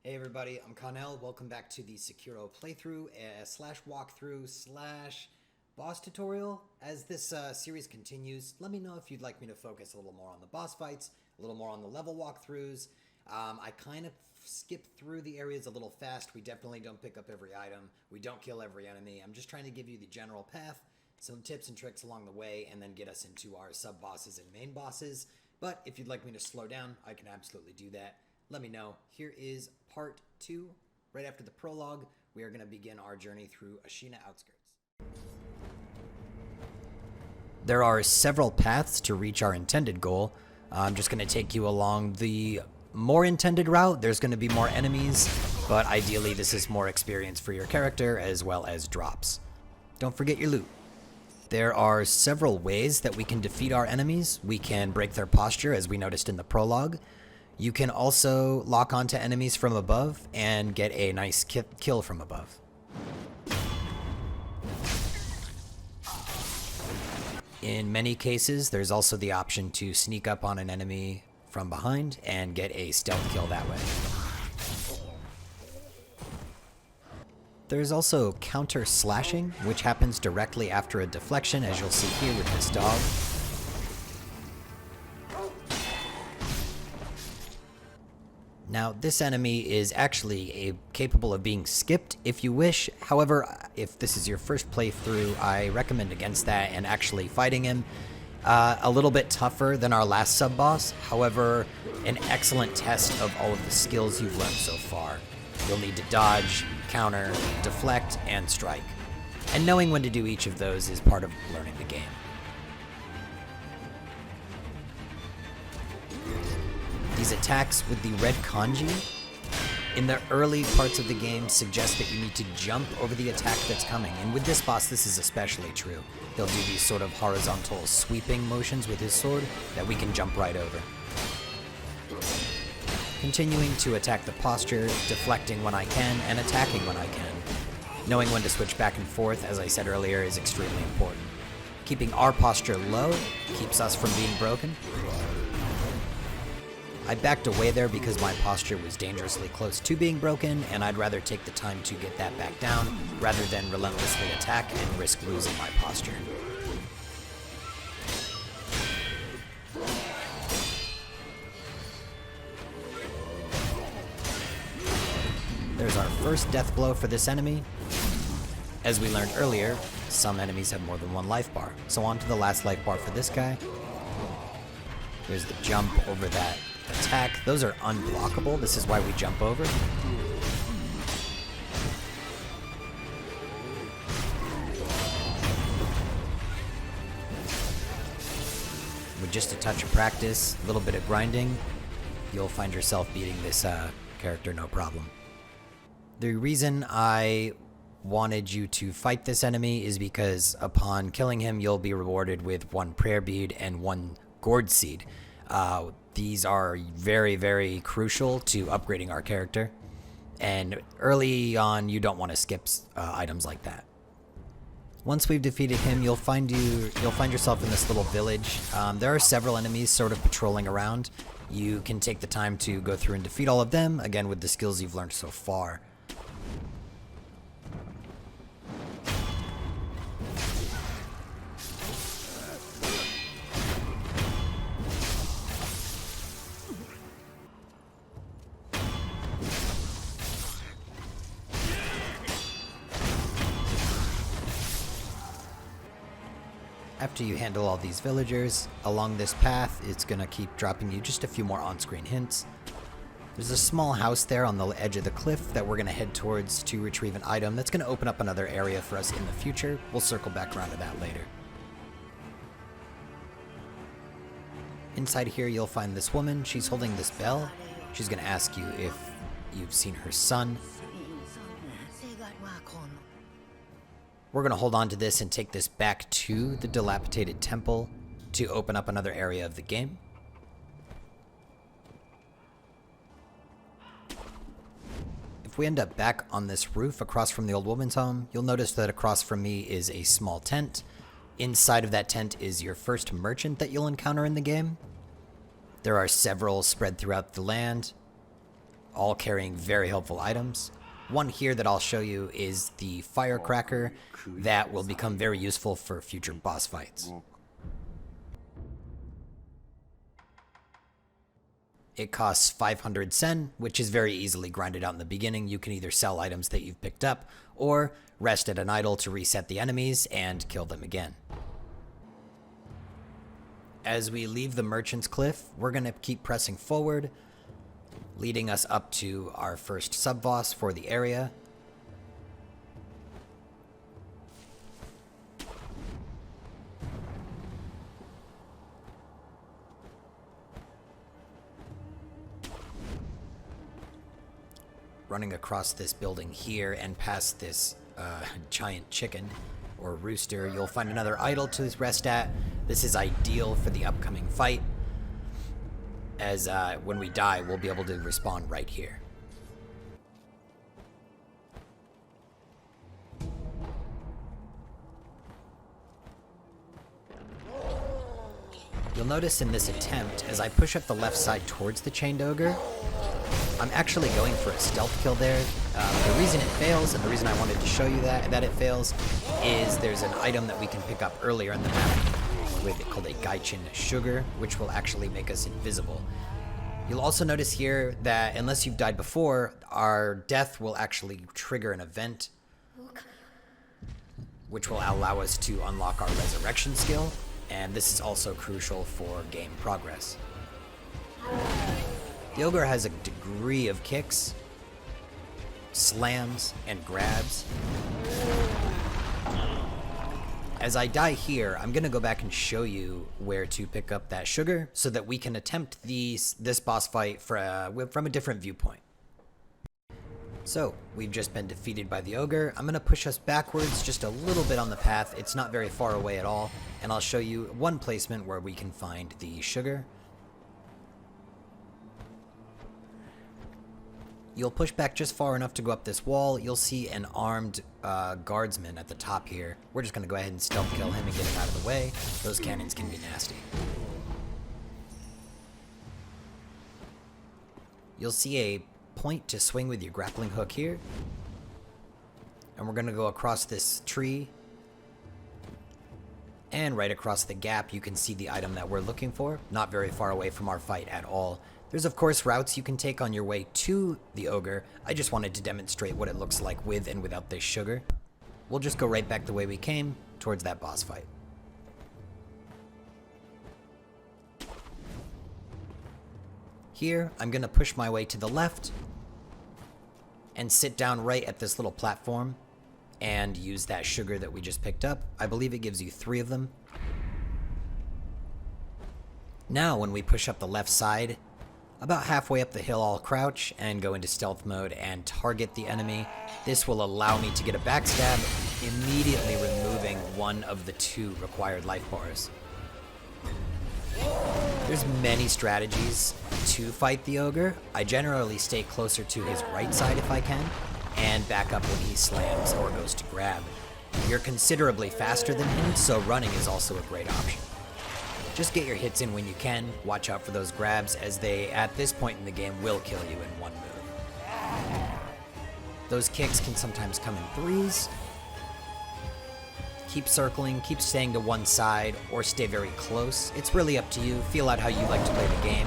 Hey everybody, I'm Connell. Welcome back to the Sekiro playthrough slash walkthrough slash boss tutorial. As this series continues, let me know if you'd like me to focus a little more on the boss fights, a little more on the level walkthroughs. I kind of skip through the areas a little fast. We definitely don't pick up every item. We don't kill every enemy. I'm just trying to give you the general path, some tips and tricks along the way, and then get us into our sub-bosses and main bosses. But if you'd like me to slow down, I can absolutely do that. Let me know. Here is part 2. Right after the prologue, we are going to begin our journey through Ashina Outskirts. There are several paths to reach our intended goal. I'm just going to take you along the more intended route. There's going to be more enemies, but ideally this is more experience for your character as well as drops. Don't forget your loot. There are several ways that we can defeat our enemies. We can break their posture, as we noticed in the prologue. You can also lock onto enemies from above and get a nice kill from above. In many cases, there's also the option to sneak up on an enemy from behind and get a stealth kill that way. There's also counter slashing, which happens directly after a deflection, as you'll see here with this dog. Now, this enemy is actually capable of being skipped if you wish. However, if this is your first playthrough, I recommend against that and actually fighting him. A little bit tougher than our last sub-boss. However, an excellent test of all of the skills you've learned so far. You'll need to dodge, counter, deflect, and strike. And knowing when to do each of those is part of learning the game. These attacks with the red kanji in the early parts of the game suggest that you need to jump over the attack that's coming, and with this boss this is especially true. He'll do these sort of horizontal sweeping motions with his sword that we can jump right over. Continuing to attack the posture, deflecting when I can, and attacking when I can. Knowing when to switch back and forth, as I said earlier, is extremely important. Keeping our posture low keeps us from being broken. I backed away there because my posture was dangerously close to being broken, and I'd rather take the time to get that back down rather than relentlessly attack and risk losing my posture. There's our first death blow for this enemy. As we learned earlier, some enemies have more than one life bar, so on to the last life bar for this guy. There's the jump over that attack. Those are unblockable. This is why we jump over. With just a touch of practice, a little bit of grinding, you'll find yourself beating this character no problem. The reason I wanted you to fight this enemy is because upon killing him, you'll be rewarded with 1 prayer bead and 1 gourd seed. These are very, very crucial to upgrading our character, and early on you don't want to skip items like that. Once we've defeated him, you'll find yourself in this little village. There are several enemies sort of patrolling around. You can take the time to go through and defeat all of them, again with the skills you've learned so far. After you handle all these villagers, along this path, it's going to keep dropping you just a few more on-screen hints. There's a small house there on the edge of the cliff that we're going to head towards to retrieve an item that's going to open up another area for us in the future. We'll circle back around to that later. Inside here you'll find this woman. She's holding this bell. She's going to ask you if you've seen her son. We're going to hold on to this and take this back to the dilapidated temple to open up another area of the game. If we end up back on this roof across from the old woman's home, you'll notice that across from me is a small tent. Inside of that tent is your first merchant that you'll encounter in the game. There are several spread throughout the land. all carrying very helpful items. One here that I'll show you is the firecracker that will become very useful for future boss fights. It costs 500 sen, which is very easily grinded out in the beginning. You can either sell items that you've picked up, or rest at an idol to reset the enemies and kill them again. As we leave the Merchant's Cliff, we're going to keep pressing forward, leading us up to our first sub-boss for the area. Running across this building here and past this giant chicken or rooster, you'll find another idol to rest at. This is ideal for the upcoming fight, as when we die, we'll be able to respawn right here. You'll notice in this attempt, as I push up the left side towards the chained ogre, I'm actually going for a stealth kill there. The reason it fails, and the reason I wanted to show you that it fails, is there's an item that we can pick up earlier in the map called a Gaichin Sugar, which will actually make us invisible. You'll also notice here that unless you've died before, our death will actually trigger an event, which will allow us to unlock our resurrection skill, and this is also crucial for game progress. The ogre has a degree of kicks, slams, and grabs. As I die here, I'm going to go back and show you where to pick up that sugar so that we can attempt this boss fight from a different viewpoint. So, we've just been defeated by the ogre. I'm going to push us backwards just a little bit on the path. It's not very far away at all, and I'll show you one placement where we can find the sugar. You'll push back just far enough to go up this wall. You'll see an armed guardsman at the top here. We're just going to go ahead and stealth kill him and get him out of the way. Those cannons can be nasty. You'll see a point to swing with your grappling hook here. And we're going to go across this tree. And right across the gap, you can see the item that we're looking for. Not very far away from our fight at all. There's of course routes you can take on your way to the ogre. I just wanted to demonstrate what it looks like with and without this sugar. We'll just go right back the way we came, towards that boss fight. Here, I'm going to push my way to the left and sit down right at this little platform and use that sugar that we just picked up. I believe it gives you 3 of them. Now, when we push up the left side, about halfway up the hill, I'll crouch and go into stealth mode and target the enemy. This will allow me to get a backstab, immediately removing one of the 2 required life bars. There's many strategies to fight the ogre. I generally stay closer to his right side if I can, and back up when he slams or goes to grab. You're considerably faster than him, so running is also a great option. Just get your hits in when you can. Watch out for those grabs, as they, at this point in the game, will kill you in one move. Those kicks can sometimes come in 3s. Keep circling, keep staying to one side, or stay very close. It's really up to you. Feel out how you like to play the game.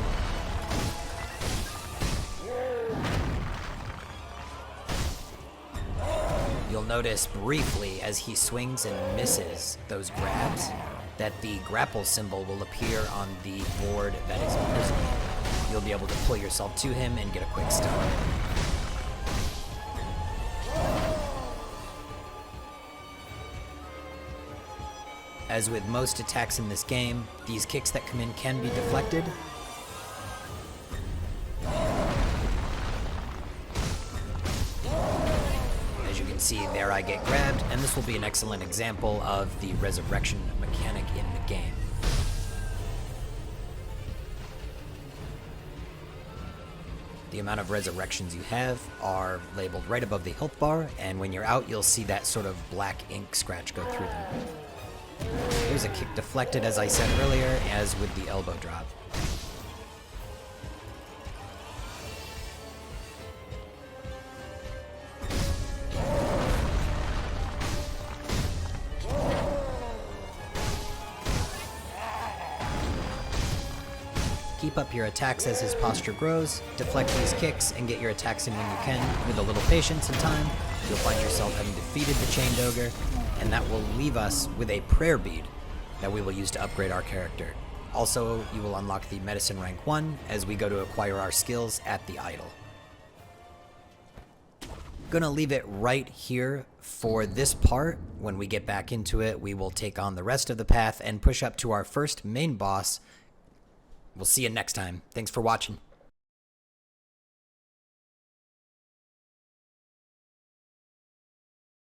You'll notice briefly as he swings and misses those grabs, that the grapple symbol will appear on the board that is imprisoned. You'll be able to pull yourself to him and get a quick stun. As with most attacks in this game, these kicks that come in can be deflected. As you can see, there I get grabbed, and this will be an excellent example of the resurrection mechanic in the game. The amount of resurrections you have are labeled right above the health bar, and when you're out, you'll see that sort of black ink scratch go through them. Here's a kick deflected, as I said earlier, as with the elbow drop. keep up your attacks as his posture grows, deflect these kicks, and get your attacks in when you can. With a little patience and time, you'll find yourself having defeated the Chained Ogre, and that will leave us with a prayer bead that we will use to upgrade our character. Also, you will unlock the Medicine Rank 1 as we go to acquire our skills at the idol. Gonna leave it right here for this part. When we get back into it, we will take on the rest of the path and push up to our first main boss. We'll see you next time. Thanks for watching.